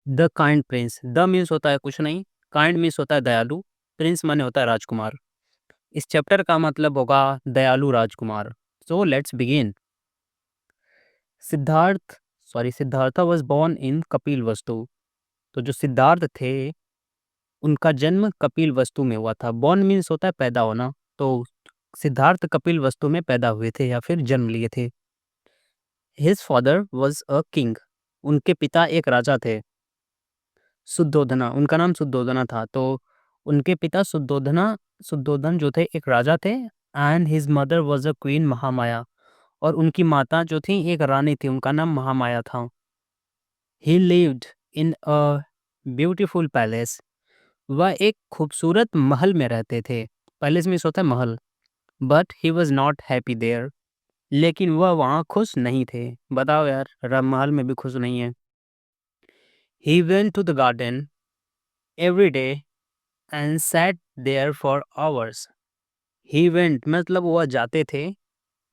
The kind Prince. The means होता है कुछ नहीं, काइंड मीन्स होता है दयालु, प्रिंस माने होता है राजकुमार। इस चैप्टर का मतलब होगा दयालु राजकुमार। So let's begin. Siddharth Siddhartha was born in Kapilavastu. तो जो सिद्धार्थ थे उनका जन्म कपिल वस्तु में हुआ था। बॉर्न मीन्स होता है पैदा होना, तो सिद्धार्थ कपिल वस्तु में पैदा हुए थे या फिर जन्म लिए थे। His father was a king. उनके पिता एक राजा थे। शुद्धोधना, उनका नाम शुद्धोधना था। तो उनके पिता शुद्धोधन जो थे एक राजा थे। And his mother was a queen Mahamaya. और उनकी माता जो थी एक रानी थी, उनका नाम महामाया था। ही lived in a beautiful palace. वह एक खूबसूरत महल में रहते थे। पैलेस में होता है महल। But he was not happy there. लेकिन वह वहाँ खुश नहीं थे। बताओ यार, महल में भी खुश नहीं है। He went to the garden every day and sat there for hours. He went मतलब वह जाते थे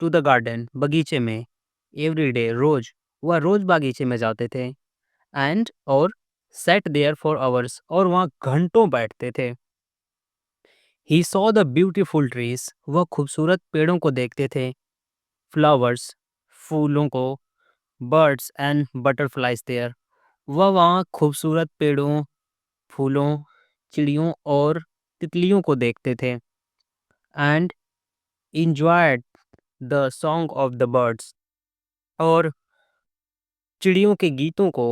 to the garden बगीचे में, every day रोज, वह रोज बगीचे में जाते थे। and और sat there for hours और वहाँ घंटों बैठते थे। He saw the beautiful trees वह खूबसूरत पेड़ों को देखते थे। Flowers फूलों को। Birds and butterflies there वह वहाँ खूबसूरत पेड़ों, फूलों, चिड़ियों और तितलियों को देखते थे। And enjoyed the song of the birds और चिड़ियों के गीतों को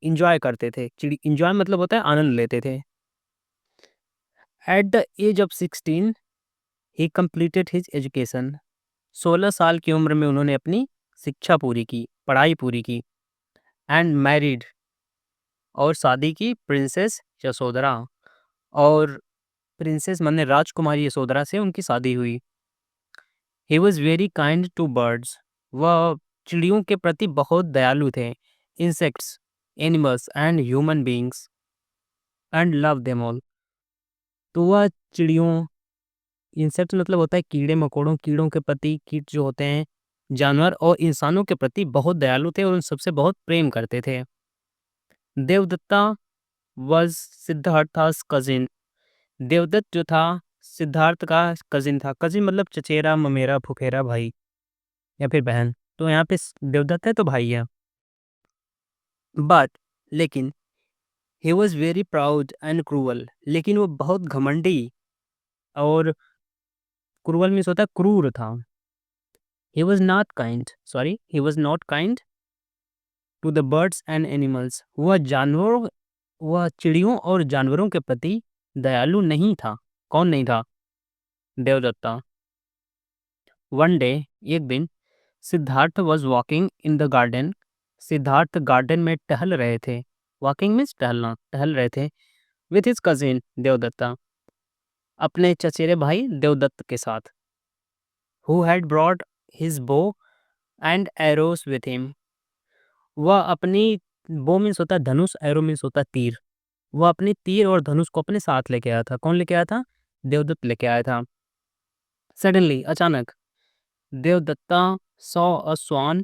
enjoy करते थे। enjoy मतलब होता है आनंद लेते थे। At the age of 16 he completed his education। 16 साल की उम्र में उन्होंने अपनी शिक्षा पूरी की, पढ़ाई पूरी की। एंड मैरिड और शादी की प्रिंसेस यशोधरा। और प्रिंसेस माने राजकुमारी यशोधरा से उनकी शादी हुई। He was very kind to birds वह चिड़ियों के प्रति बहुत दयालु थे। Insects, animals and human beings and love them all. तो वह चिड़ियों, इंसेक्ट मतलब होता है कीड़े मकोड़ों, कीड़ों के प्रति, कीट जो होते हैं जानवर, और इंसानों के प्रति बहुत दयालु थे और उन सबसे बहुत प्रेम करते थे। Devadatta was Siddhartha's cousin. देवदत्त जो था सिद्धार्थ का कजिन था। कजिन मतलब चचेरा, ममेरा, फुफेरा, भाई या फिर बहन। तो यहाँ पे देवदत्त है तो भाई है। बट लेकिन ही was very proud and cruel. लेकिन वो बहुत घमंडी और क्रूअल मीन्स होता है क्रूर था। He was not kind to the birds and animals. वह चिड़ियों और जानवरों के प्रति दयालु नहीं था। कौन नहीं था? देवदत्ता। वन डे एक दिन Siddharth was walking in the garden. Siddharth garden में टहल रहे थे। वॉकिंग मीन्स टहलना, टहल रहे थे विथ हिज कजिन देवदत्ता, अपने चचेरे भाई देवदत्त के साथ। हु हैड ब्रॉट हिज बो एंड एरोस विथ हिम। वह अपनी, बो मीन्स होता है धनुष, एरो मीन्स होता है तीर। वह अपनी तीर और धनुष को अपने साथ लेके आया था। कौन लेके आया था? देवदत्त लेके आया था। सडनली अचानक Devadatta saw a swan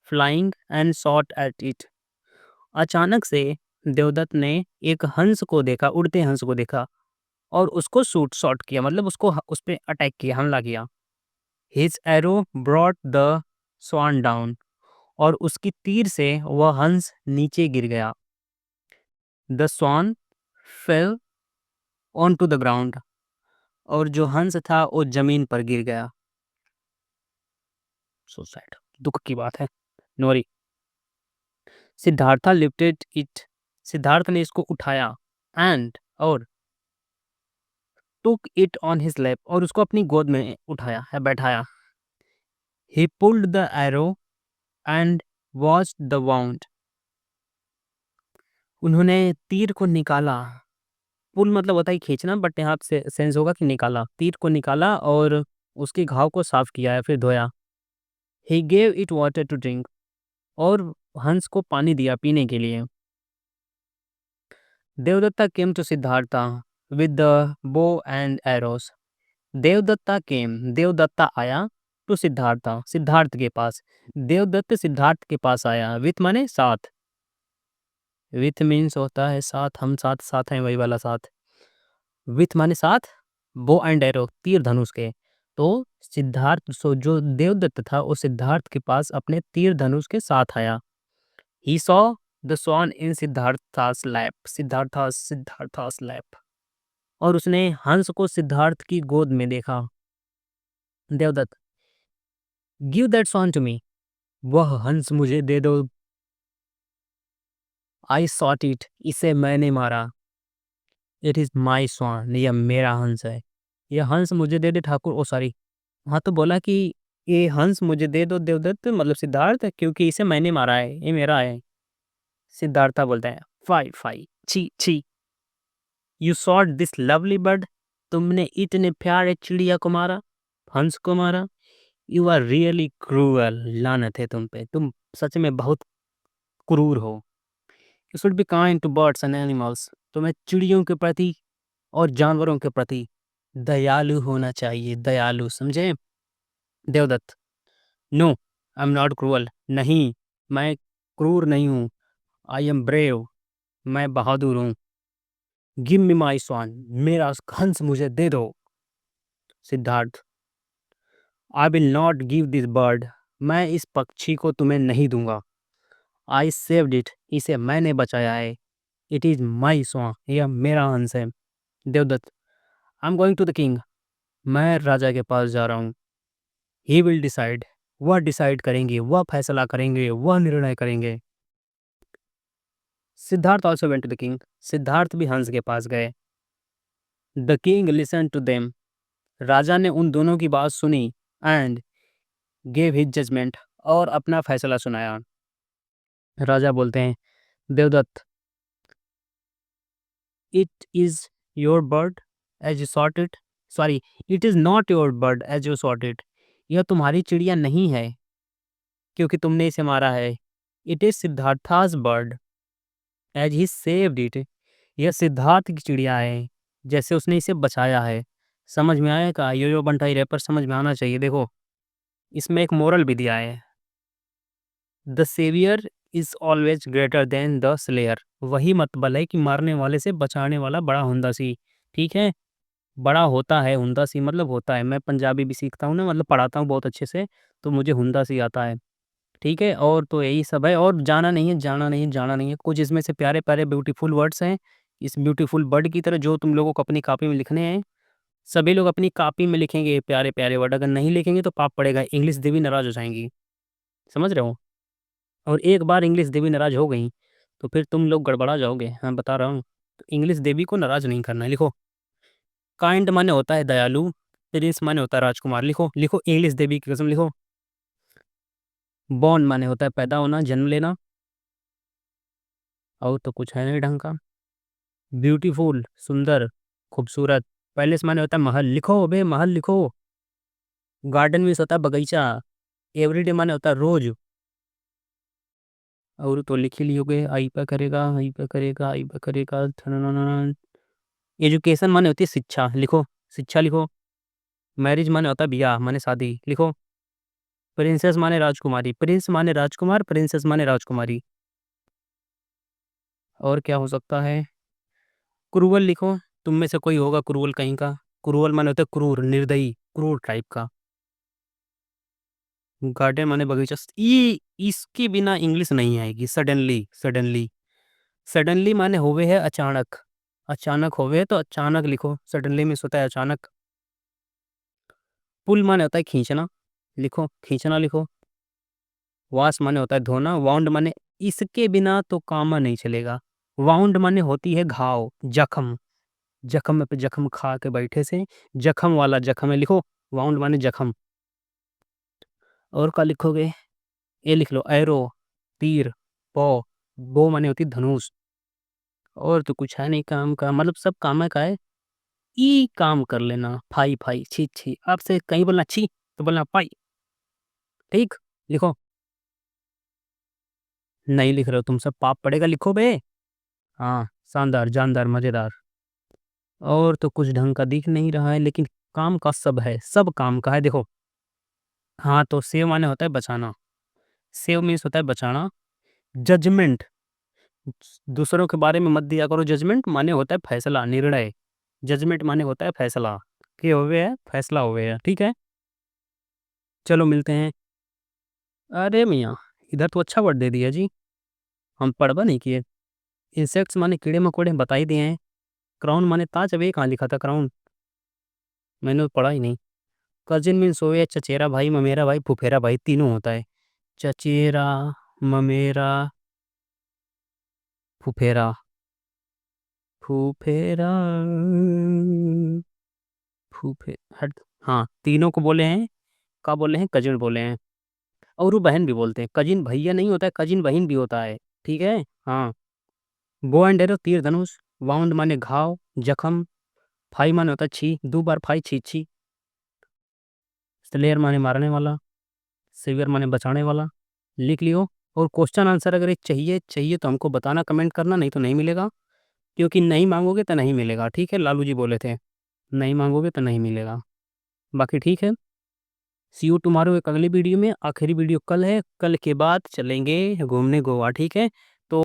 flying and shot at it. अचानक से देवदत्त ने एक हंस को देखा, उड़ते हंस को देखा और उसको शॉट किया, मतलब उसको उस पे अटैक किया, हमला किया। His arrow brought the swan down. और उसकी तीर से वह हंस नीचे गिर गया। The swan fell on to the ground. और जो हंस था वो जमीन पर गिर गया। सो सैड, दुख की बात है। नोरी। Siddhartha lifted it. सिद्धार्थ ने इसको उठाया। एंड और took it on his lap. और उसको अपनी गोद में उठाया है, बैठाया। He pulled the arrow and washed the wound. उन्होंने तीर को निकाला। पुल मतलब होता है खींचना, बट यहाँ से सेंस होगा कि निकाला। तीर को निकाला और उसके घाव को साफ किया या फिर धोया। He gave it water to drink. और हंस को पानी दिया पीने के लिए। Devadatta came to Siddhartha with the bow and arrows. Devadatta आया टू सिद्धार्था, सिद्धार्थ के पास। देवदत्त सिद्धार्थ के पास आया, विथ माने साथ, विथ मीन्स होता है साथ, हम साथ साथ हैं, वही वाला साथ। विथ माने साथ, बो एंड एरो तीर धनुष के। तो सिद्धार्थ जो देवदत्त था वो सिद्धार्थ के पास अपने तीर धनुष के साथ आया। He saw the swan in Siddhartha's lap, Siddhartha's lap. और उसने हंस को सिद्धार्थ की गोद में देखा। Devadatta, give that swan to me, वह हंस मुझे दे दो। आई सॉट इट, इसे मैंने मारा। इट इज माई स्वान, यह मेरा हंस है। यह हंस मुझे दे दे ठाकुर, ओ सॉरी। हाँ, तो बोला कि ये हंस मुझे दे दो देवदत्त, मतलब सिद्धार्थ, क्योंकि इसे मैंने मारा है, ये मेरा है। सिद्धार्था बोलता है, फाई फाई, छी छी, you shot this lovely bird, तुमने इतने प्यारे चिड़िया को मारा, हंस को मारा। यू आर रियली क्रूअल, लानत है तुम पे, तुम सच में बहुत क्रूर हो। You should be kind to birds and animals, तुम्हें चिड़ियों के प्रति और जानवरों के प्रति दयालु होना चाहिए, दयालु, समझे। Devadatta, no I am not cruel, नहीं, मैं क्रूर नहीं हूँ। आई एम ब्रेव, मैं बहादुर हूँ। गिव मी माई स्वान, मेरा हंस मुझे दे दो। Siddharth, I will not give this bird, मैं इस पक्षी को तुम्हें नहीं दूंगा। आई सेव्ड इट, इसे मैंने बचाया है। इट इज माई स्वान, यह मेरा हंस है। Devadatta, I am going to the king, मैं राजा के पास जा रहा हूँ। ही विल डिसाइड, वह डिसाइड करेंगे, वह फैसला करेंगे, वह निर्णय करेंगे। Siddharth also went to the king, Siddharth भी हंस के पास गए। The king listen to them, राजा ने उन दोनों की बात सुनी। एंड गेव हिज जजमेंट, और अपना फैसला सुनाया। राजा बोलते हैं, Devadatta, it is your bird as you shot it, sorry, it is not your bird as you shot it, यह तुम्हारी चिड़िया नहीं है क्योंकि तुमने इसे मारा है। It is Siddhartha's bird as he saved it, यह सिद्धार्थ की चिड़िया है जैसे उसने इसे बचाया है। समझ में आया का, यो बंटाई रैपर समझ में आना चाहिए। देखो, इसमें एक मोरल भी दिया है, the saviour is always greater than the slayer. वही मतबल है कि मारने वाले से बचाने वाला बड़ा हुंदा सी, ठीक है, बड़ा होता है, हुंदा सी मतलब होता है। मैं पंजाबी भी सीखता हूँ ना, मतलब पढ़ाता हूँ बहुत अच्छे से, तो मुझे हुंदा सी आता है, ठीक है। और तो यही सब है, और जाना नहीं है, जाना नहीं है, जाना नहीं है। कुछ इसमें से प्यारे प्यारे ब्यूटीफुल वर्ड्स हैं, इस ब्यूटीफुल वर्ड की तरह जो तुम लोगों को अपनी कॉपी में लिखने हैं। सभी लोग अपनी कॉपी में लिखेंगे प्यारे प्यारे वर्ड, अगर नहीं लिखेंगे तो पाप पड़ेगा, इंग्लिश देवी नाराज हो जाएंगी, समझ रहे हो। और एक बार इंग्लिश देवी नाराज हो गई तो फिर तुम लोग गड़बड़ा जाओगे, मैं बता रहा हूँ। तो इंग्लिश देवी को नाराज नहीं करना है। लिखो, काइंड माने होता है दयालु, प्रिंस माने होता है राजकुमार। लिखो लिखो, इंग्लिश देवी की कसम लिखो। बॉर्न माने होता है पैदा होना, जन्म लेना। और तो कुछ है नहीं ढंग का। ब्यूटीफुल, सुंदर, खूबसूरत। पैलेस माने होता है महल। लिखो बे, महल लिखो। गार्डन में होता है बगीचा। एवरीडे माने होता है रोज। और तो लिख ही लियोगे, आई पे करेगा, आई पे करेगा, आई पे करेगा। एजुकेशन माने होती है शिक्षा। लिखो, शिक्षा लिखो। मैरिज माने होता है ब्याह, माने शादी। लिखो, प्रिंसेस माने राजकुमारी। प्रिंस माने राजकुमार, प्रिंसेस माने राजकुमारी। और क्या हो सकता है। क्रूअल लिखो, तुम में से कोई होगा क्रूअल कहीं का। क्रूअल माने होता है क्रूर, निर्दयी, क्रूर टाइप का। गार्डन माने बगीचा। ये इसके बिना इंग्लिश नहीं आएगी। सडनली, सडनली, सडनली माने होवे है अचानक। अचानक होवे है तो अचानक लिखो, सडनली में होता है अचानक। पुल माने होता है खींचना। लिखो, खींचना लिखो। वॉश माने होता है धोना। वाउंड माने, इसके बिना तो काम नहीं चलेगा। वाउंड माने होती है घाव, जख्म। जख्म पे जख्म खा के बैठे से, जख्म वाला जख्म है। लिखो, वाउंड माने जख्म। और क्या लिखोगे, ये लिख लो, एरो, तीर, बो। बो माने होती धनुष। और तो कुछ है नहीं काम का, मतलब सब काम का है। ई काम कर लेना, फाई फाई, छी छी। आपसे कहीं बोलना छी तो बोलना फाई, ठीक। लिखो, नहीं लिख रहे हो तुम सब, पाप पड़ेगा। लिखो बे। हाँ, शानदार, जानदार, मजेदार। और तो कुछ ढंग का दिख नहीं रहा है, लेकिन काम का सब है, सब काम का है। देखो, हाँ, तो सेव माने होता है बचाना। सेव मीन्स होता है बचाना। जजमेंट, दूसरों के बारे में मत दिया करो जजमेंट, माने होता है फैसला, निर्णय। जजमेंट माने होता है फैसला, कि होवे है फैसला होवे है, ठीक है। चलो मिलते हैं। अरे मियाँ, इधर तो अच्छा वर्ड दे दिया जी, हम पढ़वा नहीं किए। इंसेक्ट्स माने कीड़े मकोड़े बता ही दिए हैं। क्राउन माने ताज, अब ये कहाँ लिखा था क्राउन, मैंने तो पढ़ा ही नहीं। कजिन मीन्स होवे चचेरा भाई, ममेरा भाई, फुफेरा भाई, तीनों होता है। चचेरा, ममेरा, फुफेरा, फुफेरा, फूफे हट, हाँ तीनों को बोले हैं, का बोले हैं, कजिन बोले हैं। और वो बहन भी बोलते हैं, कजिन भैया नहीं होता है, कजिन बहन भी होता है, ठीक है। हाँ। बो एंड एरो तीर धनुष, वाउंड माने घाव, जख्म, फाई माने होता है छी, दो बार फाई छी छी, स्लेयर माने मारने वाला, सेवियर माने बचाने वाला। लिख लियो। और क्वेश्चन आंसर अगर ये चाहिए चाहिए तो हमको बताना, कमेंट करना, नहीं तो नहीं मिलेगा। क्योंकि नहीं मांगोगे तो नहीं मिलेगा, ठीक है, लालू जी बोले थे, नहीं मांगोगे तो नहीं मिलेगा। बाकी ठीक है। सी यू टुमारो एक अगली वीडियो में। आखिरी वीडियो कल है, कल के बाद चलेंगे घूमने गोवा, ठीक है। तो